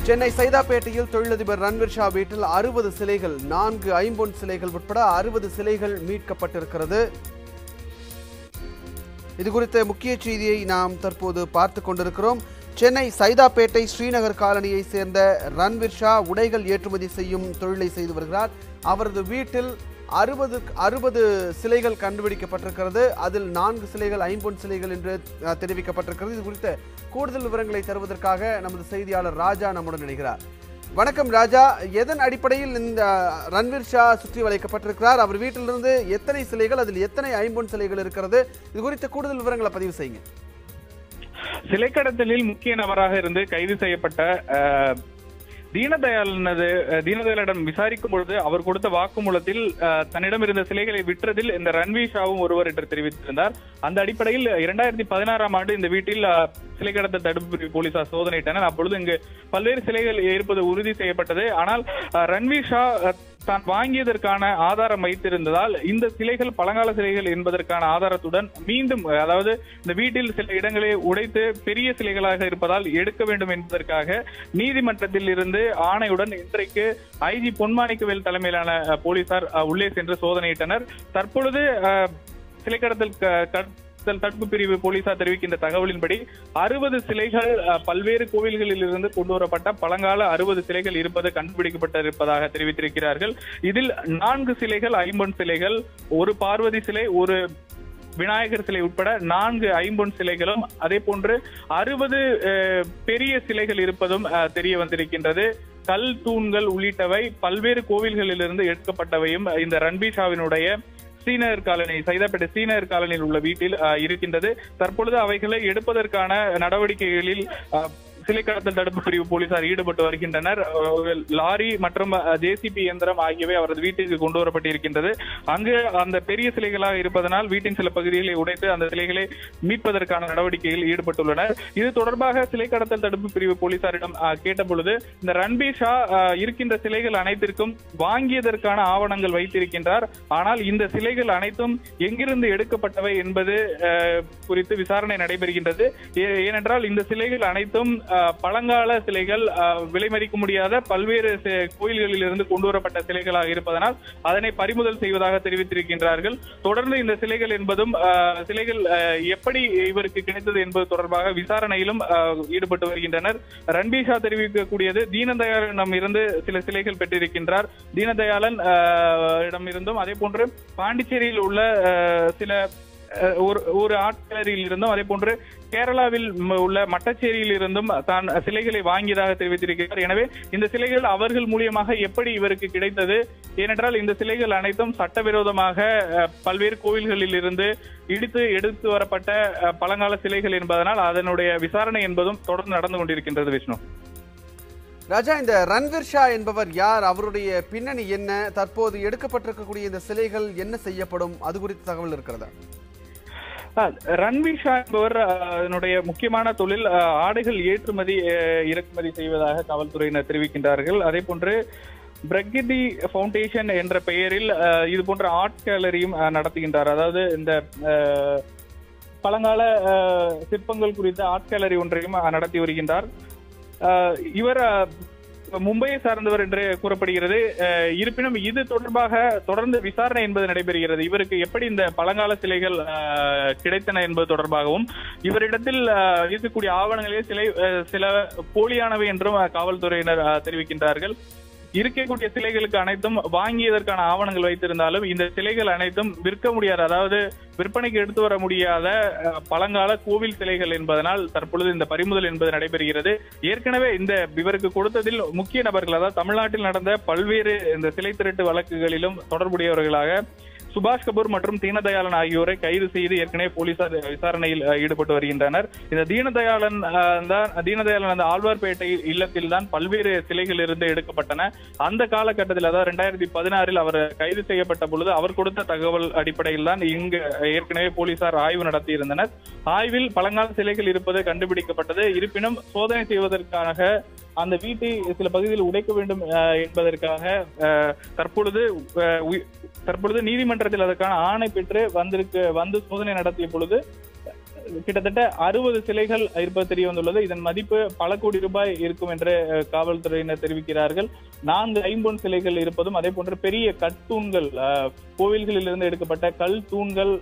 சென்னை சைதாப்பேட்டையில் தொழிலதிபர் ரன்வீர் ஷா வீட்டில் 60 சிலைகள் 4 ஐம்பொன் சிலைகள் உட்பட 60 சிலைகள் மீட்கப்பட்டிருக்கிறது. இது குறித்த முக்கிய செய்தியை நாம் தற்போது பார்த்து கொண்டிருக்கிறோம். சென்னை சைதாப்பேட்டை ஸ்ரீநகர் காலனியை சேர்ந்த ரன்வீர் ஷா உடைகள் ஏற்றுமதி செய்யும் தொழிலை செய்து வருகிறார். அவரது வீட்டில் 60 சிலைகள் கண்டுபிடிக்கப்பட்டிருக்கிறது. அதில் 4 சிலைகள் ஐம்பொன் சிலைகள் என்று தெரிவிக்கப்பட்டிருக்கிறது. இது குறித்த கூடுதல் விவரங்களை தருவதற்காக நமது செய்தியாளர் ராஜா நம்முடன் இணைகிறார். வணக்கம் ராஜா, எதன் அடிப்படையில் இந்த ரன்வீர் ஷா சுற்றி வளைக்கப்பட்டிருக்கிறார்? அவர் வீட்டிலிருந்து எத்தனை சிலைகள், அதில் எத்தனை ஐம்பொன் சிலைகள் இருக்கிறது? இது குறித்த கூடுதல் விவரங்களை பதிவு செய்யுங்க. சிலை கடத்தலில் முக்கிய நபராக இருந்து கைது செய்யப்பட்ட தீனதயாளிடம் விசாரிக்கும் பொழுது அவர் கொடுத்த வாக்குமூலத்தில் தன்னிடம் இருந்த சிலைகளை விற்றதில் இந்த ரன்வீர் ஷாவும் ஒருவர் என்று தெரிவித்திருந்தார். அந்த அடிப்படையில் 2016ஆம் ஆண்டு இந்த வீட்டில் சிலை கடத்தல் தடுப்பு பிரிவு போலீசார் சோதனையிட்டனர். அப்பொழுது இங்கு பல்வேறு சிலைகள் இருப்பது உறுதி செய்யப்பட்டது. ஆனால் ரன்வீர் ஷா தான் வாங்கியதற்கான ஆதாரம் வைத்திருந்ததால் இந்த சிலைகள் பழங்கால சிலைகள் என்பதற்கான ஆதாரத்துடன் மீண்டும், அதாவது இந்த வீட்டில் சில இடங்களை உடைத்து பெரிய சிலைகளாக இருப்பதால் எடுக்க வேண்டும் என்பதற்காக நீதிமன்றத்தில் இருந்து ஆணையுடன் இன்றைக்கு ஐஜி பொன்மாணிக்கவேல் தலைமையிலான போலீசார் உள்ளே சென்று சோதனையிட்டனர். தற்பொழுது சிலை கடத்தல் தடுப்பு பிரிவு போலீசார் தெரிவிக்கின்ற தகவலின்படி 60 சிலைகள் பல்வேறு கோவில்களில் இருந்து கொண்டு வரப்பட்ட பழங்கால 60 சிலைகள் இருப்பது கண்டுபிடிக்கப்பட்டிருப்பதாக தெரிவித்திருக்கிறார்கள். இதில் 4 சிலைகள் ஐம்பொன் சிலைகள், ஒரு பார்வதி சிலை, ஒரு விநாயகர் சிலை உட்பட 4 ஐம்பொன் சிலைகளும் அதே போன்று 60 பெரிய சிலைகள் இருப்பதும் தெரிய வந்திருக்கின்றது. கல் தூண்கள் உள்ளிட்டவை பல்வேறு கோவில்களிலிருந்து எடுக்கப்பட்டவையும் இந்த ரன்வீர் ஷாவினுடைய சைதாப்பேட்டை ஸ்ரீநகர் காலனியில் உள்ள வீட்டில் இருக்கின்றது. தற்பொழுது அவைகளை எடுப்பதற்கான நடவடிக்கைகளில் சிலை கடத்தல் தடுப்பு பிரிவு போலீசார் ஈடுபட்டு வருகின்றனர். லாரி மற்றும் ஜேசிபி இயந்திரம் ஆகியவை அவரது வீட்டிற்கு கொண்டு வரப்பட்டிருக்கின்றது. அங்கு அந்த பெரிய சிலைகளாக இருப்பதனால் வீட்டின் சில பகுதிகளை உடைத்து அந்த சிலைகளை மீட்பதற்கான நடவடிக்கையில் ஈடுபட்டுள்ளனர். இது தொடர்பாக சிலை கடத்தல் தடுப்பு பிரிவு போலீசாரிடம் கேட்டபொழுது இந்த ரன்வீர் ஷா இருக்கின்ற சிலைகள் அனைத்திற்கும் வாங்கியதற்கான ஆவணங்கள் வைத்திருக்கின்றார். ஆனால் இந்த சிலைகள் அனைத்தும் எங்கிருந்து எடுக்கப்பட்டவை என்பது குறித்து விசாரணை நடைபெறுகின்றது. ஏனென்றால் இந்த சிலைகள் அனைத்தும் பழங்கால சிலைகள், விலை மதிக்க முடியாத பல்வேறு கோயில்களில் இருந்து கொண்டு வரப்பட்ட சிலைகளாக இருப்பதனால் அதனை பறிமுதல் செய்வதாக தெரிவித்திருக்கின்றார்கள். தொடர்ந்து இந்த சிலைகள் என்பதும் சிலைகள் எப்படி இவருக்கு கிடைத்தது என்பது தொடர்பாக விசாரணையிலும் ஈடுபட்டு வருகின்றனர். ரன்வீர் ஷா தெரிவிக்கக்கூடியது தீனதயாளனிடம் இருந்து சில சிலைகள் பெற்றிருக்கின்றார். தீனதயாளன் இடமிருந்தும் அதே போன்று பாண்டிச்சேரியில் உள்ள சில ஒரு ஆர்ட் கேலரியில் இருந்தும் அதே போன்று கேரளாவில் உள்ள மட்டச்சேரியில் இருந்தும் தான் சிலைகளை வாங்கியதாக தெரிவித்திருக்கிறார். எனவே இந்த சிலைகள் அவர்கள் மூலியமாக எப்படி இவருக்கு கிடைத்தது? ஏனென்றால் இந்த சிலைகள் அனைத்தும் சட்டவிரோதமாக பல்வேறு கோவில்களில் இருந்து எடுத்து வரப்பட்ட பழங்கால சிலைகள் என்பதனால் அதனுடைய விசாரணை என்பதும் தொடர்ந்து நடந்து கொண்டிருக்கின்றது. விஷ்ணு, ராஜா, இந்த ரன்வீர் ஷா என்பவர் யார்? அவருடைய பின்னணி என்ன? தற்போது எடுக்கப்பட்டிருக்கக்கூடிய இந்த சிலைகள் என்ன செய்யப்படும்? அது குறித்த தகவல் இருக்கிறதா? ரன்வீர் ஷா என்பவர் அதனுடைய முக்கியமான தொழில் ஆடைகள் ஏற்றுமதி இறக்குமதி செய்வதாக காவல்துறையினர் தெரிவிக்கின்றார்கள். அதே போன்று பிரகிதி ஃபவுண்டேஷன் என்ற பெயரில் இது போன்ற ஆர்ட் கேலரியும் நடத்துகின்றார். அதாவது இந்த பழங்கால சிற்பங்கள் குறித்த ஆர்ட் கேலரி ஒன்றையும் நடத்தி வருகின்றார். இவர் மும்பையை சார்ந்தவர் என்று கூறப்படுகிறது. இருப்பினும் இது தொடர்பாக தொடர்ந்து விசாரணை என்பது நடைபெறுகிறது. இவருக்கு எப்படி இந்த பழங்கால சிலைகள் கிடைத்தன என்பது தொடர்பாகவும் இவரிடத்தில் இருக்கக்கூடிய ஆவணங்களே சில போலியானவை என்றும் காவல்துறையினர் தெரிவிக்கின்றார்கள். இருக்கக்கூடிய சிலைகளுக்கு அனைத்தும் வாங்கியதற்கான ஆவணங்கள் வைத்திருந்தாலும் இந்த சிலைகள் அனைத்தும் விற்க முடியாத, அதாவது விற்பனைக்கு எடுத்து வர முடியாத பழங்கால கோவில் சிலைகள் என்பதனால் தற்பொழுது இந்த பறிமுதல் என்பது நடைபெறுகிறது. ஏற்கனவே இந்த இவருக்கு கொடுத்ததில் முக்கிய நபர்கள், அதாவது தமிழ்நாட்டில் நடந்த பல்வேறு இந்த சிலை திருட்டு வழக்குகளிலும் தொடர்புடையவர்களாக சுபாஷ் கபூர் மற்றும் தீனதயாளன் ஆகியோரை கைது செய்து ஏற்கனவே போலீசார் விசாரணையில் ஈடுபட்டு வருகின்றனர். இந்த தீனதயாளன் அந்த ஆழ்வார்பேட்டை இல்லத்தில் தான் பல்வேறு சிலைகள் இருந்து எடுக்கப்பட்டன. அந்த காலகட்டத்தில், அதாவது 2016 அவர் கைது செய்யப்பட்ட பொழுது அவர் கொடுத்த தகவல் அடிப்படையில் தான் இங்கு ஏற்கனவே போலீசார் ஆய்வு நடத்தியிருந்தனர். ஆய்வில் பழங்கால சிலைகள் இருப்பது கண்டுபிடிக்கப்பட்டது. இருப்பினும் சோதனை செய்வதற்காக அந்த வீட்டை சில பகுதியில் உடைக்க வேண்டும் என்பதற்காக தற்பொழுது நீதிமன்றத்தில் அதற்கான ஆணை பெற்று வந்து சோதனை நடத்திய பொழுது கிட்டத்தட்ட 60 சிலைகள் இருப்பது தெரிய வந்துள்ளது. இதன் மதிப்பு பல கோடி ரூபாய் இருக்கும் என்று காவல்துறையினர் தெரிவிக்கிறார்கள். 4 ஐம்பொன் சிலைகள் இருப்பதும், அதே போன்று பெரிய கற்தூண்கள், கோவில்களில் இருந்து எடுக்கப்பட்ட கல் தூண்கள்,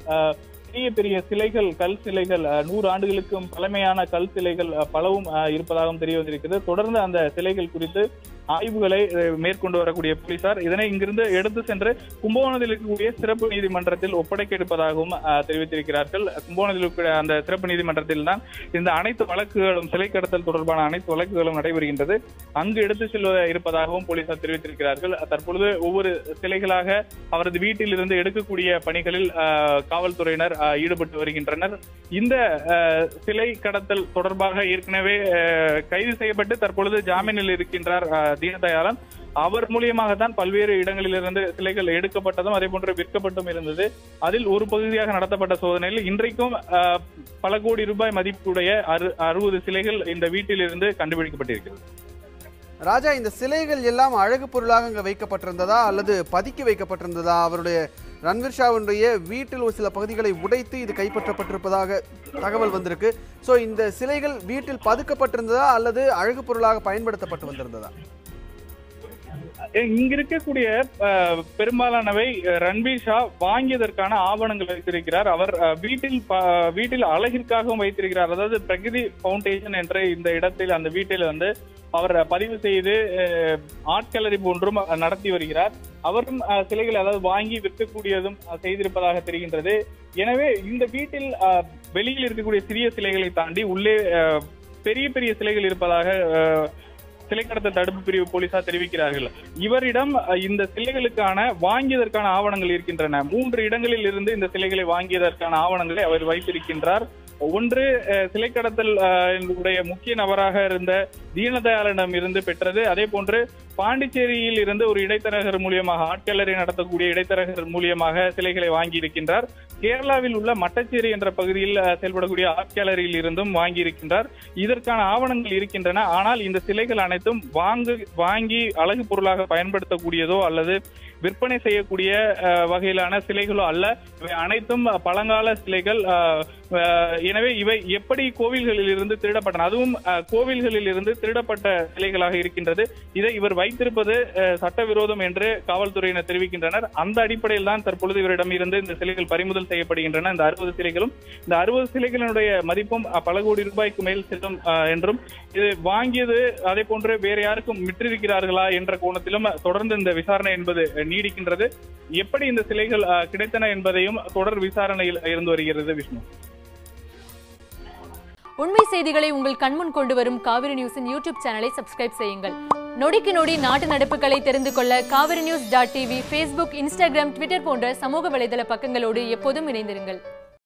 பெரிய பெரிய சிலைகள், கல் சிலைகள், 100 ஆண்டுகளுக்கும் பழமையான கல் சிலைகள் பலவும் இருப்பதாகவும் தெரிய வந்திருக்கிறது. தொடர்ந்து அந்த சிலைகள் குறித்து ஆய்வுகளை மேற்கொண்டு வரக்கூடிய போலீசார் இதனை இங்கிருந்து எடுத்து சென்று கும்பகோணத்தில் இருக்கக்கூடிய சிறப்பு நீதிமன்றத்தில் ஒப்படைக்க இருப்பதாகவும் தெரிவித்திருக்கிறார்கள். கும்பகோணத்தில் அந்த சிறப்பு நீதிமன்றத்தில் தான் இந்த அனைத்து வழக்குகளும், சிலை கடத்தல் தொடர்பான அனைத்து வழக்குகளும் நடைபெறுகின்றது. அங்கு எடுத்து செல்வ இருப்பதாகவும் போலீசார் தெரிவித்திருக்கிறார்கள். தற்பொழுது ஒவ்வொரு சிலைகளாக அவரது வீட்டில் இருந்து எடுக்கக்கூடிய பணிகளில் காவல்துறையினர் ஈடுபட்டு வருகின்றனர். இந்த சிலை கடத்தல் தொடர்பாக ஏற்கனவே கைது செய்யப்பட்டு தற்பொழுது ஜாமீனில் இருக்கின்றார் தீனதயாளன். அவர் மூலியமாகத்தான் பல்வேறு இடங்களிலிருந்து சிலைகள் எடுக்கப்பட்டதும் அதே போன்று விற்கப்பட்டும் இருந்தது. அதில் ஒரு பகுதியாக நடத்தப்பட்ட சோதனையில் இன்றைக்கும் பல கோடி ரூபாய் மதிப்புடைய 60 சிலைகள் இந்த வீட்டில் இருந்து கண்டுபிடிக்கப்பட்டிருக்கிறது. ராஜா, இந்த சிலைகள் எல்லாம் அழகு பொருளாக அங்கே வைக்கப்பட்டிருந்ததா அல்லது பதுக்கி வைக்கப்பட்டிருந்ததா? அவருடைய ரன்வீர் ஷாவுடைய வீட்டில் ஒரு சில பகுதிகளை உடைத்து இது கைப்பற்றப்பட்டிருப்பதாக தகவல் வந்திருக்கு. ஸோ இந்த சிலைகள் வீட்டில் பதுக்கப்பட்டிருந்ததா அல்லது அழகு பொருளாக பயன்படுத்தப்பட்டு வந்திருந்ததா? இங்க இருக்கக்கூடிய பெரும்பாலானவை ரன்வீர் ஷா வாங்கியதற்கான ஆவணங்கள் வைத்திருக்கிறார். அவர் வீட்டில் அழகிற்காகவும் வைத்திருக்கிறார். அதாவது பிரகிருதி ஃபவுண்டேஷன் என்ற இந்த இடத்தில் அந்த வீட்டில் வந்து அவர் பதிவு செய்து ஆர்ட் கேலரி போன்றும் நடத்தி வருகிறார். அவரும் சிலைகள் அதாவது வாங்கி விற்கக்கூடியதும் செய்திருப்பதாக தெரிகின்றது. எனவே இந்த வீட்டில் வெளியில் இருக்கக்கூடிய சிறிய சிலைகளை தாண்டி உள்ளே பெரிய பெரிய சிலைகள் இருப்பதாக சிலை கடத்தல் தடுப்பு பிரிவு போலீசார் தெரிவிக்கிறார்கள். இவரிடம் இந்த சிலைகளுக்கான வாங்கியதற்கான ஆவணங்கள் இருக்கின்றன. 3 இடங்களில் இருந்து இந்த சிலைகளை வாங்கியதற்கான ஆவணங்களை அவர் வைத்திருக்கின்றார். ஒன்று சிலை கடத்தல் முக்கிய நபராக இருந்த தீனதயாளனிடம் இருந்து பெற்றது. அதே போன்று பாண்டிச்சேரியில் இருந்து ஒரு இடைத்தரகர் மூலியமாக, ஆர்ட் கேலரி நடத்தக்கூடிய இடைத்தரகர் மூலியமாக சிலைகளை வாங்கி இருக்கின்றார். கேரளாவில் உள்ள மட்டச்சேரி என்ற பகுதியில் செயல்படக்கூடிய ஆர்ட் கேலரியில் இருந்தும் வாங்கி இருக்கின்றார். இதற்கான ஆவணங்கள் இருக்கின்றன. ஆனால் இந்த சிலைகள் அனைத்தும் வாங்கி அழகு பொருளாக பயன்படுத்தக்கூடியதோ அல்லது விற்பனை செய்யக்கூடிய வகையிலான சிலைகளோ அல்ல. இவை அனைத்தும் பழங்கால சிலைகள். எனவே இவை எப்படி கோவில்களில் இருந்து திருடப்பட்டன, அதுவும் கோவில்களில் இருந்து திருடப்பட்ட சிலைகளாக இருக்கின்றது. இதை இவர் வைத்திருப்பது சட்டவிரோதம் என்று காவல்துறையினர் தெரிவிக்கின்றனர். அந்த அடிப்படையில் தான் தற்பொழுது இவரிடம் இருந்து இந்த சிலைகள் பறிமுதல் செய்யப்படுகின்றன. இந்த 60 சிலைகளும், இந்த 60 சிலைகளினுடைய மதிப்பும் பல கோடி ரூபாய்க்கு மேல் செல்லும் என்றும், இது வாங்கியது அதே போன்று வேறு யாருக்கும் விற்றிருக்கிறார்களா என்ற கோணத்திலும் தொடர்ந்து இந்த விசாரணை என்பது நீடிக்கின்றது. எப்படி இந்த சிலைகள் கிடைத்தன என்பதையும் தொடர் விசாரணையில் இருந்து வருகிறது. விஷ்ணு, உண்மை செய்திகளை உங்கள் கண்முன் கொண்டு வரும் காவிரி நியூஸின் யூடியூப் சேனலை சப்ஸ்கிரைப் செய்யுங்கள். நொடிக்கு நொடி நாட்டு நடப்புகளை தெரிந்து கொள்ள காவிரி நியூஸ்.tv, Facebook, Instagram, Twitter போன்ற சமூக வலைதள பக்கங்களோடு எப்போதும் இணைந்திருங்கள்.